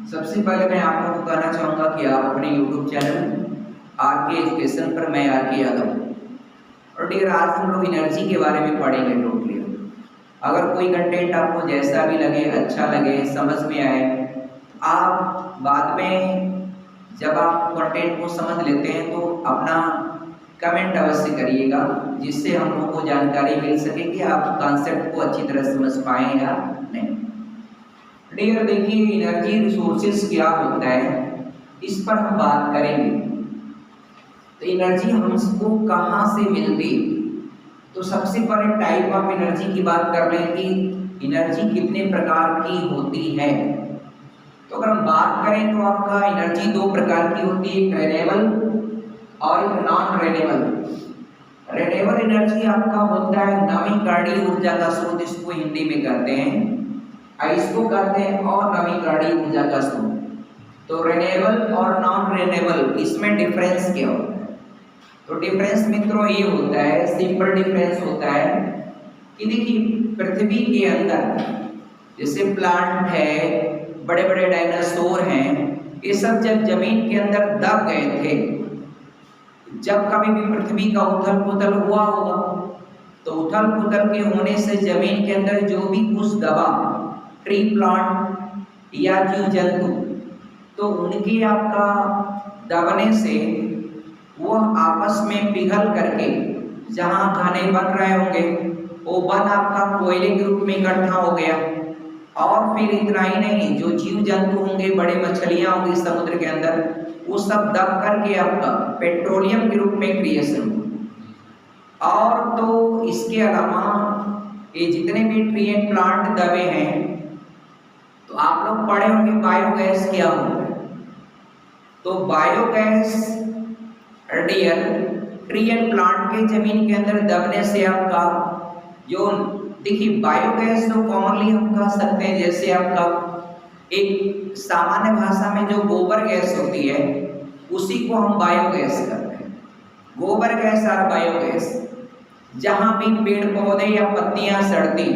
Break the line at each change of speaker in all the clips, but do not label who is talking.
सबसे पहले मैं आप लोगों को कहना चाहूँगा कि आप अपने YouTube चैनल आर के एजुकेशन पर, मैं आर के यादव, और डियर आज हम लोग एनर्जी के बारे में पढ़ेंगे टोटली। अगर कोई कंटेंट आपको जैसा भी लगे, अच्छा लगे, समझ में आए, आप बाद में जब आप कंटेंट को समझ लेते हैं तो अपना कमेंट अवश्य करिएगा, जिससे हम लोगों को जानकारी मिल सके कि आप कॉन्सेप्ट को अच्छी तरह समझ पाए या नहीं। डियर देखिए, एनर्जी रिसोर्सेज क्या होता है, इस पर हम बात करेंगे। तो एनर्जी हमको कहाँ से मिलती, तो सबसे पहले टाइप ऑफ एनर्जी की बात कर लें कि एनर्जी कितने प्रकार की होती है। तो अगर हम बात करें तो आपका एनर्जी दो प्रकार की होती है, एक रेन्यूएबल और एक नॉन रेन्यूएबल। रेन्यूएबल एनर्जी आपका होता है नवीकरणीय ऊर्जा का स्रोत, इसको हिंदी में कहते हैं, इसको कहते हैं और नवीकरणीय ऊर्जा का स्रोत। तो रेन्यूएबल और नॉन रेन्यूएबल, इसमें डिफरेंस क्या होता है? तो डिफरेंस मित्रों ये होता है, सिंपल डिफरेंस होता है कि देखिए पृथ्वी के अंदर जैसे प्लांट है, बड़े बड़े डायनासोर हैं, ये सब जब जमीन के अंदर दब गए थे, जब कभी भी पृथ्वी का उथल पुथल हुआ होगा, तो उथल पुथल के होने से जमीन के अंदर जो भी कुछ दबा, ट्री प्लांट या जीव जंतु, तो उनके आपका दबने से वो आपस में पिघल करके जहाँ घने बन रहे होंगे, वो वन आपका कोयले के रूप में इकट्ठा हो गया। और फिर इतना ही नहीं, जो जीव जंतु होंगे, बड़े मछलियाँ होंगी समुद्र के अंदर, वो सब दब करके आपका पेट्रोलियम के रूप में क्रिएशन हो। और तो इसके अलावा ये जितने भी ट्री एंड प्लांट दबे हैं, तो आप लोग पढ़े होंगे बायोगैस क्या होता है। तो biogas dear tree and plant के जमीन के अंदर दबने से आपका जो देखिए बायोगैस तो कॉमनली हम कह सकते हैं, जैसे आपका एक सामान्य भाषा में जो गोबर गैस होती है उसी को हम बायोगैस कहते हैं, गोबर गैस और बायोगैस। जहाँ भी पेड़ पौधे या पत्तियां सड़ती,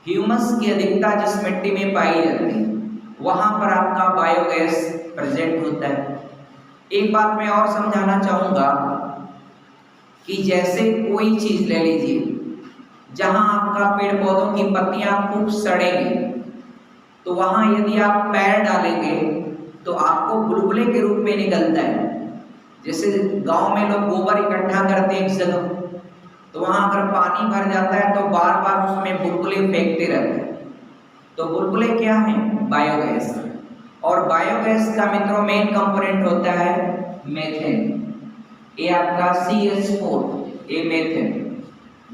ह्यूमस की अधिकता जिस मिट्टी में पाई जाती है, वहां पर आपका बायोगैस प्रेजेंट होता है। एक बात मैं और समझाना चाहूंगा कि जैसे कोई चीज ले लीजिए, जहां आपका पेड़ पौधों की पत्तियां खूब सड़ेंगी, तो वहां यदि आप पैर डालेंगे तो आपको बुलबुले के रूप में निकलता है। जैसे गांव में लोग गोबर इकट्ठा करते हैं एक जगह, तो वहां अगर पानी भर जाता है तो बार बार उसमें बुलबुले फेंकते रहते हैं। तो बुलबुले क्या है? बायोगैस। और बायोगैस का मित्रों मेन कंपोनेंट होता है मेथेन। ये आपका CH4, ये मेथेन।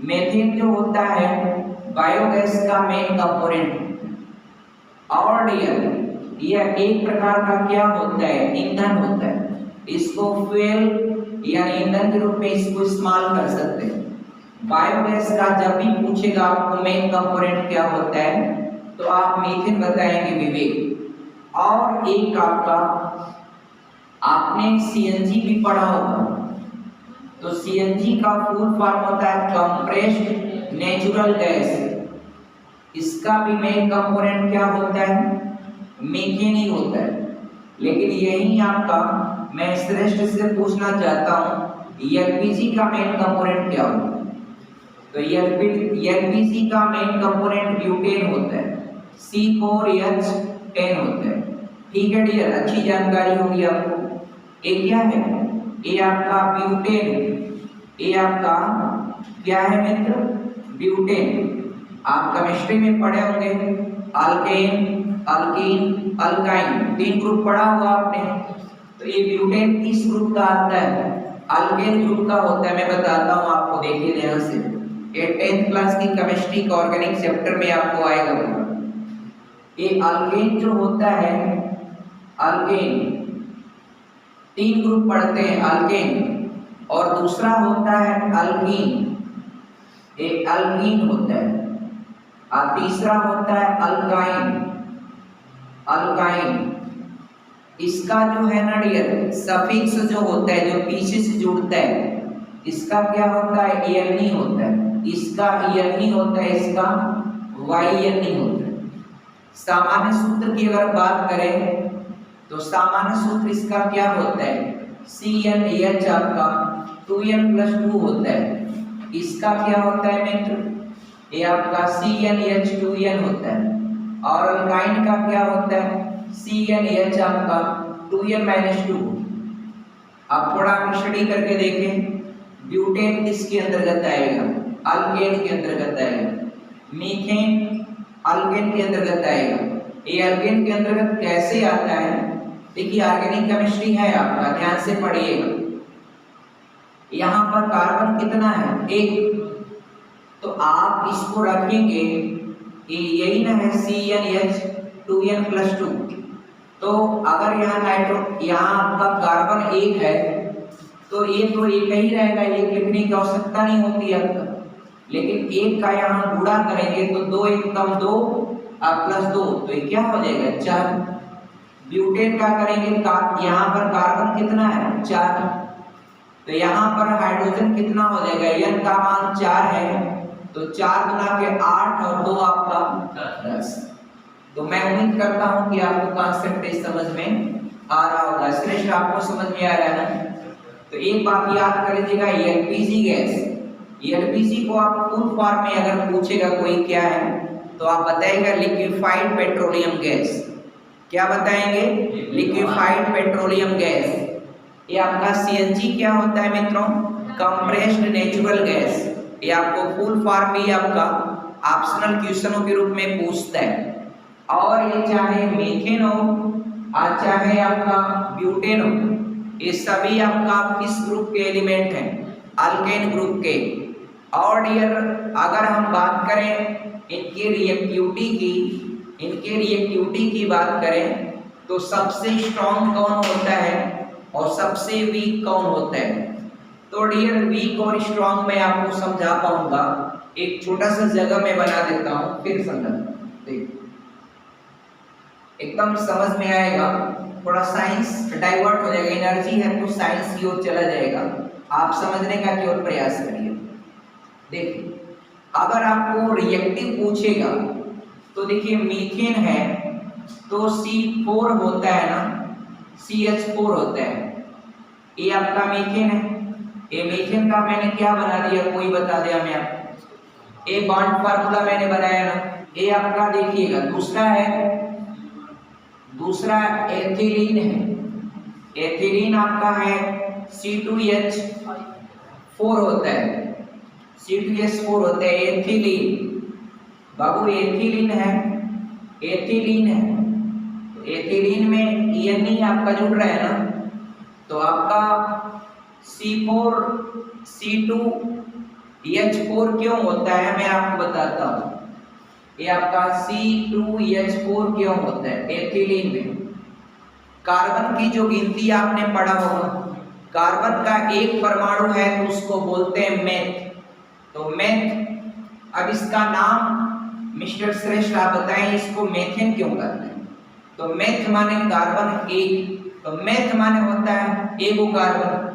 मेथेन जो होता है बायोगैस का मेन कंपोनेंट। और डियर यह एक प्रकार का क्या होता है? ईंधन होता है। इसको फ्यूल यानी ईंधन के रूप में इसको इस्तेमाल कर सकते हैं। बायोगैस का जब भी पूछेगा आपको मेन कंपोनेंट क्या होता है, तो आप मीथेन बताएंगे विवेक। और एक आपका आपने CNG भी पढ़ा होगा, तो CNG का फुल फॉर्म होता है कंप्रेस्ड नेचुरल गैस। इसका भी मेन कंपोनेंट क्या होता है? मीथेन ही होता है। लेकिन यही आपका मैं श्रेष्ठ से पूछना चाहता हूँ, LPG का मेन कंपोनेंट क्या होता है? तो LPG का मेन कंपोनेंट ब्यूटेन होता है, C4H10 होता है। ठीक है डियर, अच्छी जानकारी होगी आपको। ये क्या है? ये आपका ब्यूटेन। ये आपका क्या है मित्र? ब्यूटेन। आप केमिस्ट्री में पढ़े होंगे, अल्केन, अल्कीन, अल्काइन, 3 ग्रुप पढ़ा होगा आपने। तो ये ब्यूटेन किस ग्रुप का आता है? अल्केन ग्रुप का होता है। मैं बताता हूँ आपको, देखिए ध्यान से। ये 10th क्लास की केमिस्ट्री का ऑर्गेनिक चैप्टर में आपको आएगा। ये अल्केन जो होता है, अल्केन 3 ग्रुप पढ़ते हैं, अल्केन। और दूसरा होता है अल्कीन, ये अल्कीन होता है। और तीसरा होता है अल्काइन, अल्काइन। इसका जो है ना डियर सफिक्स जो होता है, जो पीछे से जुड़ता है, इसका क्या होता है? ENE होता है। इसका ENE होता है, इसका YNE होता है। सामान्य सूत्र की अगर बात करें तो सामान्य सूत्र इसका क्या होता है, CnH आपका 2n+2 होता है। इसका क्या होता है मित्र, ये आपका CnH2n होता है। और अल्काइन का क्या होता है, CnH आपका 2n-2। अब थोड़ा स्टडी करके देखें, ब्यूटेन किसके अंतर्गत आएगा, अल्केन के अंतर्गत आएगा। मीथेन अल्केन के अंतर्गत आएगा। ये अल्केन के अंतर्गत कैसे आता है, देखिए ऑर्गेनिक केमिस्ट्री है आपका, ध्यान से पढ़िएगा। यहाँ पर कार्बन कितना है, 1, तो आप इसको रखेंगे, यही ना है CnH2n+2। तो अगर यहाँ आपका कार्बन 1 है तो ये तो एक ही रहेगा, एक लिखने की आवश्यकता नहीं होती आपका। लेकिन एक का यहाँ गुणा करेंगे तो 2 1 कम 2 +2, तो ये क्या हो जाएगा 4। ब्यूटेन का करेंगे, यहाँ पर कार्बन कितना है 4, तो यहाँ पर हाइड्रोजन कितना हो जाएगा, n का मान 4 है, तो 4 गुना के 8 और 2 आपका 10। तो मैं उम्मीद करता हूँ कि आपको कॉन्सेप्ट समझ में आ रहा होगा। श्रेष्ठ आपको समझ में आ रहा है ना। तो एक बात याद कर लीजिएगा, एलपीजी गैस, एलपीजी को आप फुल फॉर्म में अगर पूछेगा कोई क्या है तो आप बताएंगे लिक्विफाइड पेट्रोलियम गैस। क्या बताएंगे, लिक्विफाइड पेट्रोलियम गैस। ये आपका सीएनजी क्या होता है मित्रों, कंप्रेस्ड नेचुरल गैस। ये आपको फुल फॉर्म भी आपका ऑप्शनल क्वेश्चनों के रूप में पूछता है। और ये चाहे मीथेन हो और चाहे आपका ब्यूटेन हो, ये सभी आपका किस ग्रुप के एलिमेंट हैं, अल्केन ग्रुप के। और डियर अगर हम बात करें इनके रिएक्टिविटी की बात करें तो सबसे स्ट्रॉन्ग कौन होता है और सबसे वीक कौन होता है। तो डियर वीक और स्ट्रॉन्ग मैं आपको समझा पाऊंगा, एक छोटा सा जगह में बना देता हूँ, फिर समझा एकदम समझ में आएगा। थोड़ा साइंस डाइवर्ट हो जाएगा, एनर्जी है तो साइंस की ओर चला जाएगा। आप समझने का केवल प्रयास करिए। देखिए अगर आपको रिएक्टिव पूछेगा तो देखिए मीथेन है तो C4 होता है ना, CH4 होता है, ये आपका मीथेन है। ये मीथेन का मैंने क्या बना दिया, कोई बता दिया मैं आपको, ये बॉन्ड फार्मूला मैंने बनाया ना। ये आपका देखिएगा दूसरा एथिलीन है। एथिलीन आपका है C2H4 होता है, C2H4 होता है एथिलीन। बाबू एथिलीन है, एथिलीन में ENE आपका जुड़ रहा है ना, तो आपका C4 C2H4 क्यों होता है मैं आपको बताता हूँ। ये आपका C2H4 क्यों होता है, एथिलीन में कार्बन की जो गिनती आपने पढ़ा होगा, कार्बन का एक परमाणु है तो उसको बोलते हैं मेथ। तो मेथ, अब इसका नाम मिस्टर श्रेष्ठ आप बताएं इसको मेथेन क्यों कहते हैं। तो मेथ माने कार्बन एक, तो मेथ माने होता है एगो कार्बन।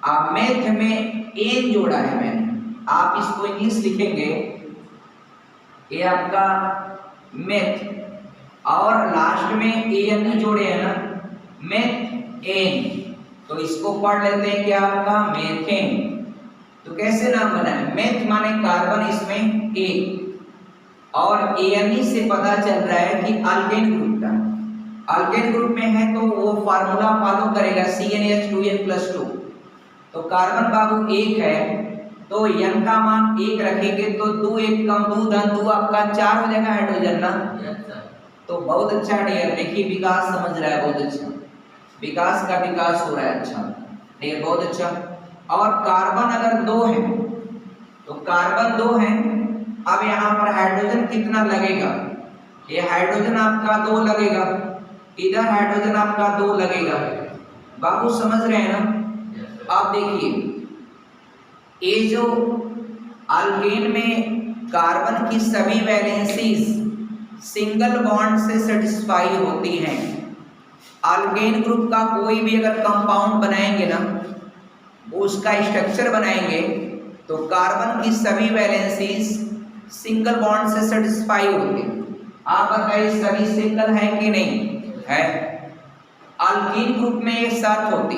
आप मेथ में एन जोड़ा है मैंने, आप इसको इंग्लिश लिखेंगे, ये आपका मेथ और लास्ट में एन जोड़े है ना, मेथ एन, तो इसको पढ़ लेते हैं क्या आपका मेथेन। तो कैसे नाम बना है, मेथ माने कार्बन इसमें एक, और एन से पता चल रहा है कि अल्केन ग्रुप का, अल्केन ग्रुप में है तो वो फार्मूला फॉलो करेगा CnH2n+2। तो कार्बन बाबू एक है तो n का मान 1 रखेंगे तो 2 1 कम 2 धन 2 आपका 4 हो जाएगा हाइड्रोजन ना। तो बहुत अच्छा डियर, देखिए विकास समझ रहा है, बहुत अच्छा विकास का विकास हो रहा है, अच्छा डियर बहुत अच्छा। और कार्बन अगर 2 है तो कार्बन 2 है, अब यहाँ पर हाइड्रोजन कितना लगेगा, ये हाइड्रोजन आपका 2 लगेगा, इधर हाइड्रोजन आपका 2 लगेगा। बाबू समझ रहे हैं ना। अब देखिए ये जो अल्केन में कार्बन की सभी वैलेंसीज सिंगल बॉन्ड से सेटिस्फाई होती हैं। अल्केन ग्रुप का कोई भी अगर कंपाउंड बनाएंगे ना, उसका स्ट्रक्चर बनाएंगे तो कार्बन की सभी वैलेंसीज सिंगल बॉन्ड से सेटिस्फाई होती हैं। आप बताइए सभी सिंगल है कि नहीं है। अल्कीन ग्रुप में एक शर्त होती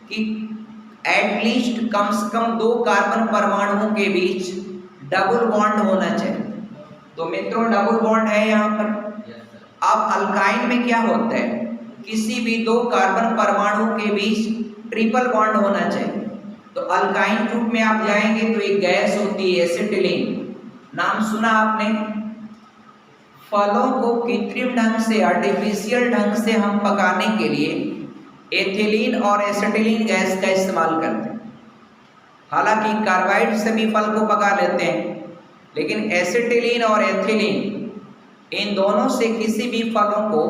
कि एटलीस्ट कम से कम 2 कार्बन परमाणुओं के बीच डबल बॉन्ड होना चाहिए। तो मित्रों डबल बॉन्ड है यहाँ पर। अब अल्काइन में क्या होता है, किसी भी 2 कार्बन परमाणुओं के बीच ट्रिपल बॉन्ड होना चाहिए। तो अल्काइन ग्रुप में आप जाएंगे तो एक गैस होती है एसिटिलीन, नाम सुना आपने। फलों को कृत्रिम ढंग से आर्टिफिशियल ढंग से हम पकाने के लिए एथिलीन और एसिटिलीन गैस का इस्तेमाल करते हैं। हालांकि कार्बाइड से भी फल को पका लेते हैं, लेकिन एसिटिलीन और एथिलीन इन दोनों से किसी भी फलों को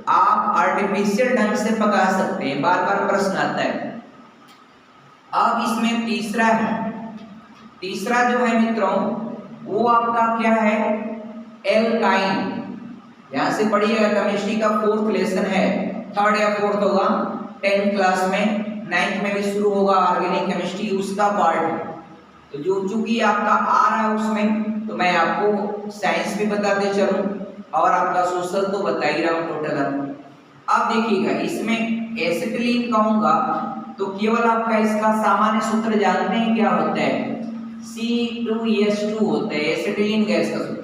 आप आर्टिफिशियल ढंग से पका सकते हैं। बार बार प्रश्न आता है। अब इसमें तीसरा है, तीसरा जो है मित्रों वो आपका क्या है, एल्काइन। यहां से पढ़िएगा, केमिस्ट्री का 4th लेसन है, 3rd या 4th होगा 10th क्लास में, 9th में भी शुरू होगा ऑर्गेनिक केमिस्ट्री, उसका पार्ट है। तो जो चूंकि आपका आ रहा है उसमें, तो मैं आपको साइंस भी बताते चलूं और आपका सोशल तो बता ही रहा हूं टोटल। अब देखिएगा इसमें एसिटिलीन कहूंगा तो केवल आपका इसका सामान्य सूत्र जानते हैं क्या होता है, C2H2 होता है एसिटिलीन गैस का सूत्र।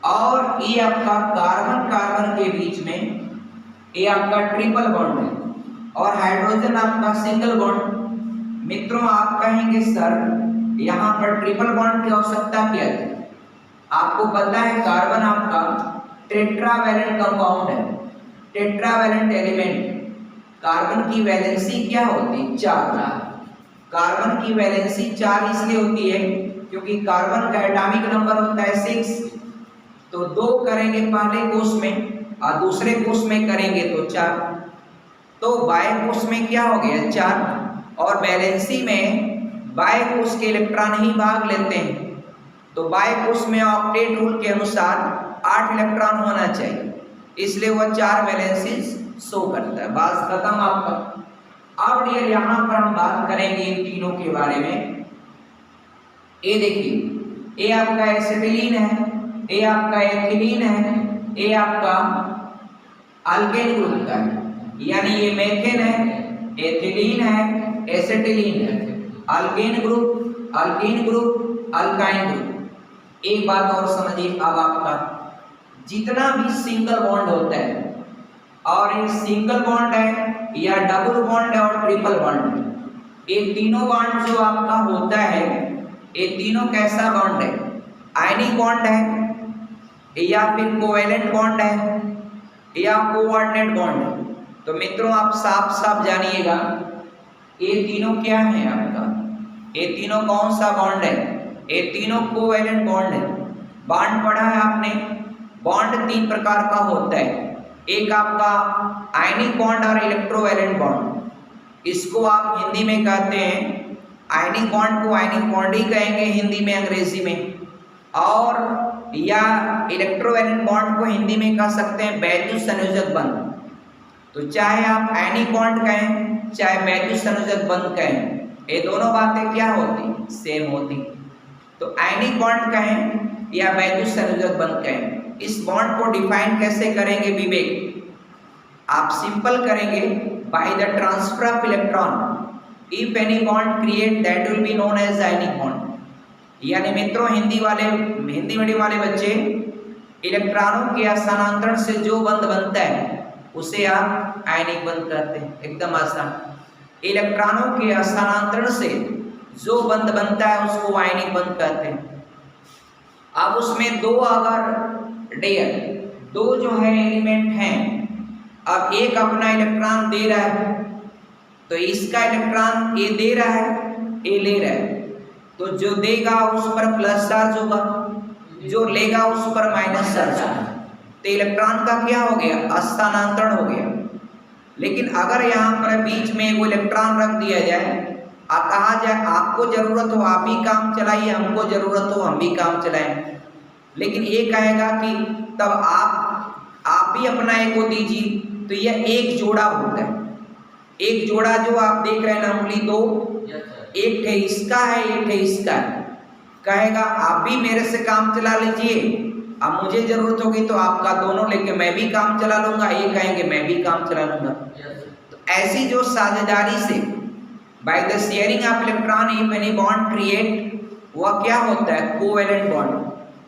और ये आपका कार्बन कार्बन के बीच में ये आपका ट्रिपल बॉन्ड है और हाइड्रोजन आपका सिंगल बॉन्ड। मित्रों आप कहेंगे सर यहाँ पर ट्रिपल बॉन्ड की आवश्यकता क्या थी। आपको पता है कार्बन आपका टेट्रावैलेंट कंपाउंड है, टेट्रावैलेंट एलिमेंट। कार्बन की वैलेंसी क्या होती है, 4। कार्बन की वैलेंसी 4 इसलिए होती है क्योंकि कार्बन का एटॉमिक नंबर होता है 6। तो 2 करेंगे पहले कोष में और दूसरे कोष में करेंगे तो 4। तो बाह्य कोष में क्या हो गया 4 और वैलेंसी में बाह्य कोष के इलेक्ट्रॉन ही भाग लेते हैं। तो बाह्य कोष में ऑक्टेट रूल के अनुसार 8 इलेक्ट्रॉन होना चाहिए, इसलिए वह 4 वैलेंसीज शो करता है। बात खत्म आपका। अब डियर यहाँ पर हम बात करेंगे इन तीनों के बारे में। ये देखिए ये आपका एसिटिलीन है, ये आपका एथिलीन है, ये आपका अल्केन ग्रुप का है, यानी ये मेथेन है, एथिलीन है, एसिटिलीन है, alkane group, alkyne group, alkyne group. एक बात और समझिए, अब आपका जितना भी सिंगल बॉन्ड होता है और ये सिंगल बॉन्ड है या डबल बॉन्ड है और ट्रिपल बॉन्ड है, ये तीनों बॉन्ड जो आपका होता है ये तीनों कैसा बॉन्ड है, आयनिक बॉन्ड है या फिर कोवेलेंट बॉन्ड है या कोऑर्डिनेट बॉन्ड है। तो मित्रों आप साफ साफ जानिएगा ये तीनों क्या है आपका, ये तीनों कौन सा बॉन्ड है, ये तीनों कोवेलेंट बॉन्ड है। बॉन्ड पढ़ा है आपने, बॉन्ड 3 प्रकार का होता है। एक आपका आयनिक बॉन्ड और इलेक्ट्रोवैलेंट बॉन्ड, इसको आप हिंदी में कहते हैं, आयनिक बॉन्ड को आयनिक बॉन्ड ही कहेंगे हिंदी में अंग्रेजी में, और या इलेक्ट्रोवैलेंट बॉन्ड को हिंदी में कह सकते हैं वैद्युत संयोजक बंध। तो चाहे आप आयनिक बॉन्ड कहें चाहे वैद्युत संयोजक बंध कहें, ये दोनों बातें क्या होती, सेम होती। तो आयनिक बॉन्ड कहें या वैद्युत संयोजक बंध कहें, इस बॉन्ड को डिफाइन कैसे करेंगे विवेक, आप सिंपल करेंगे by the transfer of electron if any bond create that will be known as ionic bond. यानी मित्रों हिंदी मीडियम वाले बच्चे, इलेक्ट्रॉनों के स्थानांतरण से जो बंध बनता है उसे आप आयनिक बंध कहते हैं, एकदम आसान। इलेक्ट्रॉनों के स्थानांतरण से जो बंध बनता है उसको आयनिक बंध कहते हैं। अब उसमें 2 अगर डियर 2 जो है एलिमेंट हैं, अब एक अपना इलेक्ट्रॉन दे रहा है तो इसका इलेक्ट्रॉन ये दे रहा है, ये ले रहा है, तो जो देगा उस पर प्लस चार्ज होगा, जो लेगा उस पर माइनस चार्ज होगा। तो इलेक्ट्रॉन का क्या हो गया, स्थानांतरण हो गया। लेकिन अगर यहाँ पर बीच में वो इलेक्ट्रॉन रख दिया जाए और कहा जाए आपको जरूरत हो आप ही काम चलाइए, हमको जरूरत हो हम भी काम चलाएं, लेकिन ये कहेगा कि तब आप भी अपना एक को दीजिए, तो यह एक जोड़ा होता है। एक जोड़ा जो आप देख रहे हैं ना, उंगली 2, एक ठे इसका है एक ठे इसका है, कहेगा आप भी मेरे से काम चला लीजिए अब मुझे जरूरत होगी तो आपका दोनों लेके मैं भी काम चला लूंगा, ये कहेंगे मैं भी काम चला लूंगा। तो ऐसी जो साझेदारी से by the sharing of electron if any bond create, वह क्या होता है? Covalent bond.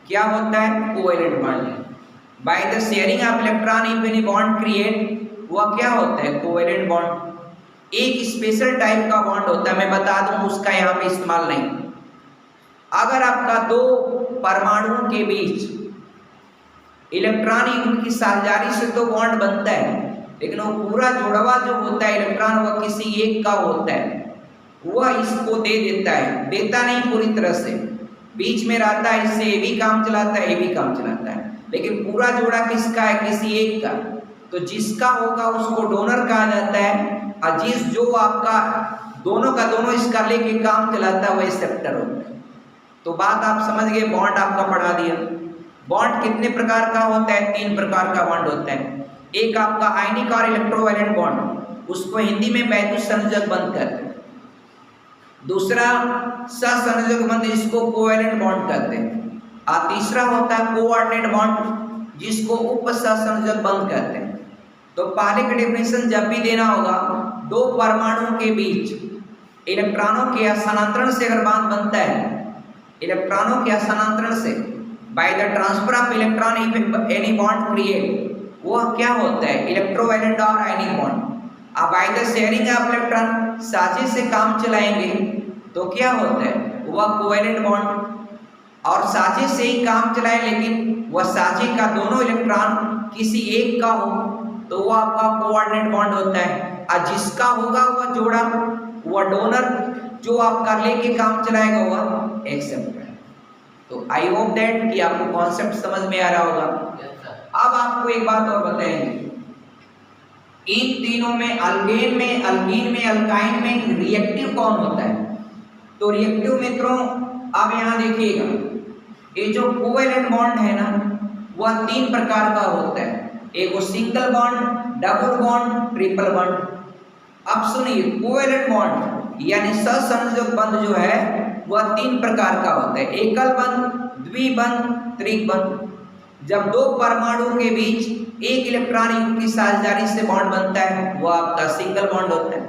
क्या होता है? Covalent bond. By the sharing of electron if any bond create, वह क्या होता है? Covalent bond. एक स्पेशल टाइप का बॉन्ड होता है, मैं बता दूं, उसका यहाँ पे इस्तेमाल नहीं। अगर आपका दो परमाणुओं के बीच इलेक्ट्रॉन युग्म की साझेदारी से तो बॉन्ड बनता है, लेकिन वो पूरा जुड़वा जो होता है इलेक्ट्रॉन वह किसी एक का होता है, वह इसको दे देता है, देता नहीं पूरी तरह से, बीच में रहता है, इससे ये भी काम चलाता है, ये भी काम चलाता है, लेकिन पूरा जोड़ा किसका है? किसी एक का। तो जिसका होगा उसको डोनर कहा जाता है, और जिस जो आपका दोनों का दोनों इसका लेके काम चलाता है वह एक्सेप्टर होता है। तो बात आप समझ गए, बॉन्ड आपका पढ़ा दिया। बॉन्ड कितने प्रकार का होता है? 3 प्रकार का बॉन्ड होता है। एक आपका आयनिक और इलेक्ट्रोवैलेंट बॉन्ड, उसको हिंदी में वैद्युत संयोजक बंध कहते हैं। दूसरा सहसंयोजक बंध, जिसको कोवैलेंट बॉन्ड कहते हैं। और तीसरा होता है कोऑर्डिनेट बॉन्ड, जिसको उपसहसंयोजक बंध कहते हैं। तो पहले का डेफिनेशन जब भी देना होगा, दो परमाणुओं के बीच इलेक्ट्रॉनों के स्थानांतरण से अगर बॉन्ड बनता है, इलेक्ट्रॉनों के स्थानांतरण से bye the transfer of electron if any bond create, वह क्या होता है? इलेक्ट्रोवैलेंट और आयनिक बॉन्ड। अब by the sharing of electron, साझे से काम चलाएंगे तो क्या होता है? वह कोवैलेंट बॉन्ड। और साझे से ही काम चलाए, लेकिन वह साझे का दोनों इलेक्ट्रॉन किसी एक का हो तो वह आपका कोऑर्डिनेट बॉन्ड होता है। और जिसका होगा वह जोड़ा, वह डोनर जो आपका लेके काम चलाएगा वह एक्सेप्टर। तो आई होप दैट कि आपको कॉन्सेप्ट समझ में आ रहा होगा। अब आपको एक बात और बताएंगे, इन तीनों में अल्केन में, अल्कीन में, अल्काइन में रिएक्टिव कौन होता है? तो रिएक्टिव मित्रों अब यहाँ देखिएगा, ये जो कोवैलेंट बॉन्ड है ना, वह 3 प्रकार का होता है। एक वो single bond, double bond, triple bond. अब सुनिए, कोवैलेंट बॉन्ड यानी सहसंयोजक बंध जो है वह 3 प्रकार का होता है। एकल बंध, द्विबंध, त्रिबंध। जब दो परमाणुओं के बीच एक इलेक्ट्रॉन युग्म की साझेदारी से बॉन्ड बनता है वह आपका सिंगल बॉन्ड होता है।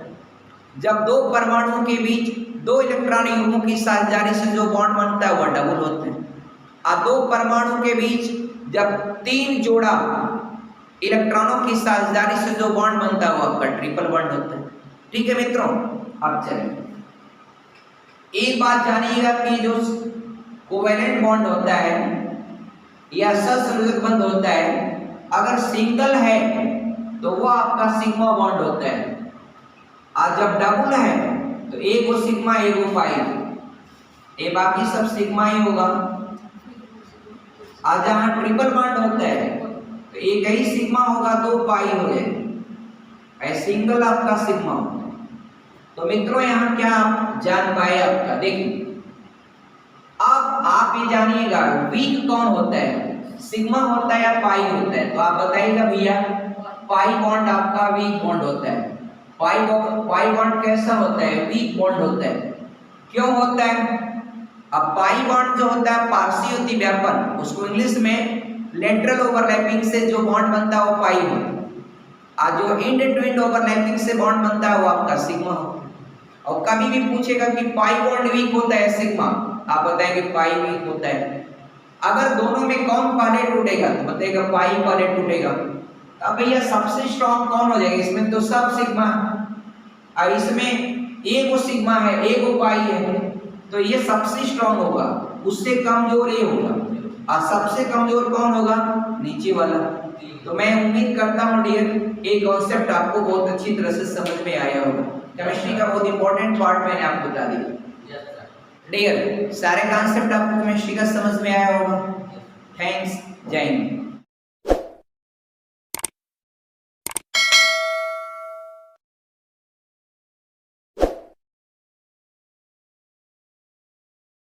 जब दो परमाणुओं के बीच दो इलेक्ट्रॉन युग्मों की साझेदारी से जो बॉन्ड बनता है वह डबल होता है। और दो परमाणुओं के बीच जब 3 जोड़ा इलेक्ट्रॉनों की साझेदारी से जो बॉन्ड बनता है वो आपका ट्रिपल बॉन्ड होता है। ठीक है मित्रों, अब चलिए एक बात जानिएगा कि जो कोवैलेंट बॉन्ड होता है या सहसंयोजक बंध होता है, अगर सिंगल है तो वो आपका सिग्मा बॉन्ड होता है, और जब डबल है तो एक वो सिग्मा एक वो पाई, ये बाकी सब सिग्मा ही होगा। और जहाँ ट्रिपल बॉन्ड होता है तो एक ही सिग्मा होगा, 2 पाई हो जाए, सिंगल आपका सिग्मा होता है। तो मित्रों यहाँ क्या आप जान पाए? आपका देखिए, अब आप ये जानिएगा वीक कौन होता है, सिग्मा होता है या पाई होता है? तो आप बताइएगा भैया, पाई बॉन्ड आपका वीक बॉन्ड होता है। पाई बॉन्ड कैसा होता है? वीक बॉन्ड होता है। क्यों होता है? अब पाई बॉन्ड जो होता है पारसीयुति व्यापन, उसको इंग्लिश में लेटरल ओवरलैपिंग से जो बॉन्ड बनता है वो पाई होता है, और जो इंड टू इंड ओवरलैपिंग से बॉन्ड बनता है वो आपका सिग्मा होता है। और कभी भी पूछेगा कि पाई बॉन्ड वीक होता है सिग्मा, आप बताएंगे पाई वीक होता है। अगर दोनों में कौन पहले टूटेगा तो बताएगा पाई पहले टूटेगा। अब भैया सबसे स्ट्रॉन्ग कौन हो जाएगा? इसमें तो सब सिग्मा है, और इसमें एक वो सिग्मा है एक वो पाई है, तो ये सबसे स्ट्रॉन्ग होगा, उससे कमजोर ये होगा। और सबसे कमजोर कौन होगा? नीचे वाला। तो मैं उम्मीद करता हूँ डियर ये कॉन्सेप्ट आपको बहुत अच्छी तरह से समझ में आया होगा। केमिस्ट्री का बहुत इंपॉर्टेंट पार्ट मैंने आपको बता दिया। डियर सारे कॉन्सेप्ट आपको केमिस्ट्री का समझ में आया होगा। थैंक्स, जय हिंद।